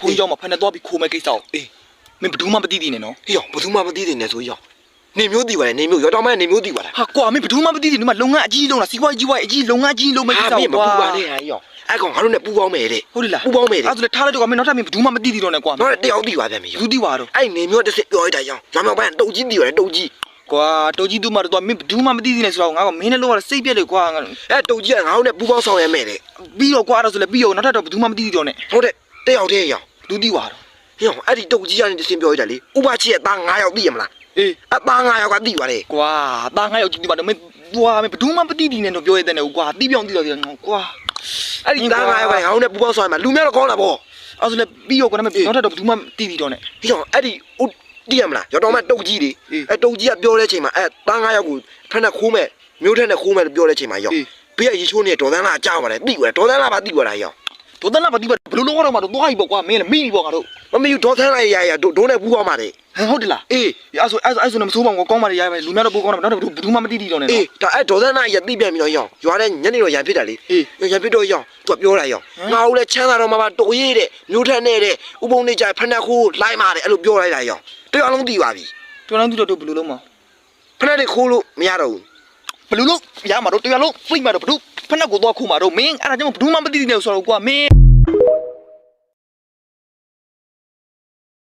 ဘုန်းကြီးကြောင့်မဖက်နဲ့တော့ပြီးခိုးမဲ့ကိစ္စကိုအေးမင်းဘယ်သူမှမသိသေးနဲ့နော်ဟေ့ဘယ်သူမှမသိသေးနဲ့ဆိုရောနေမျိုးတည်ပါလေနေမျိုးရောတော်မနေမျိုးတည်ပါလားဟာကွာမင်းဘယ်သူမှမသိသေးဒီမှာလုပ်ငန်းအကြီးလုံးလားစီးပွားရေးကြီးပွားရေးအကြီးလုပ်ငန်းကြီးလုံးမဲ့ကိစ္စကိုကွာမပူပါနဲ့ဟာရောအဲ့ကောင်ငါတို့နဲ့ပူပေါင်းမယ်တဲ့ဟုတ်တယ်လားပူပေါင်းမယ်တဲ့အဲ့ဒါဆိုလေထားလိုက်တော့ကွာမင်းနောက်ထပ်မင်းဘယ်သူမှမသိသေးတော့နဲ့ကွာတော့တယောက်တည်ပါဗျမင်းဘူးသိပါတော့အဲ့နေမျိုးတစ်စစ်ပြောလိုက်တာရောရွာမြောက်ပိုင်းတုတ်ကြီးတည်ပါတယ်တုတ်ကြီးကွာတုတ်ကြီးသူ့မှာတော့မင်းဘယ်သူမှမသိသေးနဲ့ဆိုတော့ငါကမင်းနဲ့လို့ကစိတ်ပြက်လေကွာအဲ့တုတ်ကြီးကငါတို့နဲ့ပူပေါင်းဆောင်ရမယ်တဲ့ပြီးတော့ကွာအဲ့ဒါဆိုလေပြီးတော့နောက်ထပ်တော့ဘယ်သူမှမသိသေးတော့နဲ့ဟုတ်တဲ့တယောက်တည်းရောဘယ်သူသိပါတော့ဟေ့အဲ့ဒီတုတ်ကြီးကနေတစ်စင်ပြောရတာလေဥပချီရဲ့သား9ယောက်သိရမလားအေးအသား9ယောက်ကသိပါတယ်ကွာသား9ယောက်သိပါတော့မင်းကွာမင်းဘယ်သူမှမသိသေးနဲ့တော့ပြောရတဲ့နဲ့ကွာတီးပြောင်းတီးတော့ကွာအဲ့ဒီသား9ယောက်ကငါတို့နဲ့ပူပေါင်းဆောင်ရမှာလူမျိုးတော့ကောင်းတာဗောအဲ့ဆိုလေပြီးတော့ကွာမင်းနောက်ထပ်တော့ဘယ်သူမှသိသေးတော့နဲ့ဟေ့အဲ့ဒီသိရမလားရောတော်မတုတ်ကြီးလေအဲ့တုတ်ကြီးကပြောတဲ့အချိန်မှာအဲ့သား9ယောက်ကိုဖက်နဲ့ခိုးမဲ့မျိုးထက်နဲ့ခိုးမဲ့လို့ပြောတဲ့အချိန်မှာရောဘေးကရေချိုးနေဒေါ်သန်းလာကြောက်ပါတယ်သိပါတယ်ဒေါ်သန်းလာပါသိသွားတာရောဒေါ်သန်းလာပါသိပါဘယ်လိုလုပ်ရတော့မှတော့သွားပြီပေါ့ကွာမင်းလည်းမိပြီပေါ့ငါတို့မမယူဒေါ်သန်းလာရဒိုးနဲ့ပူပေါင်းပါတယ်ဟုတ်တယ်လားအေးအဲ့ဆိုမဆိုးပါဘူးကောင်းပါလေရပါလူများတော့ပိုကောင်းတယ်နောက်တော့ဘယ်သူမှမသိသေးတော့နဲ့နော်အေးဒါအဲ့ဒေါ်သန်းလာရသိပြန်ပြီးတော့ရောရွာတဲ့ညနေတော့ရံဖြစ်တာလေရံဖြစ်တော့ရောသူကပြောတာရောငါ့ကိုလည်းချမ်းသာတော့မှတိုးရေးတဲ့မျိုးထက်နဲ့တဲ့ဥပုံနေကြဖက်နဲ့ခိုးလိုက်ပါတယ်အဲ့လိုပြောလိုက်တာရောတရားလုံးသိပါပြီတရားလုံးသိတော့ဘယ်လိုလုပ်မှာဖက်နဲ့ခိုးလို့မရတော့ဘူးဘယ်လိုလုပ်ရမှာတော့တရားလုံးပြိမှာတော့ဘယ်သူဖက်နဲ့ကိုတော့ခိုးမှာတော့မင်းအဲ့ဒါကြောင့်ဘယ်သူမှမသိသေးနဲ့ဆိုတော့ကွာမင်း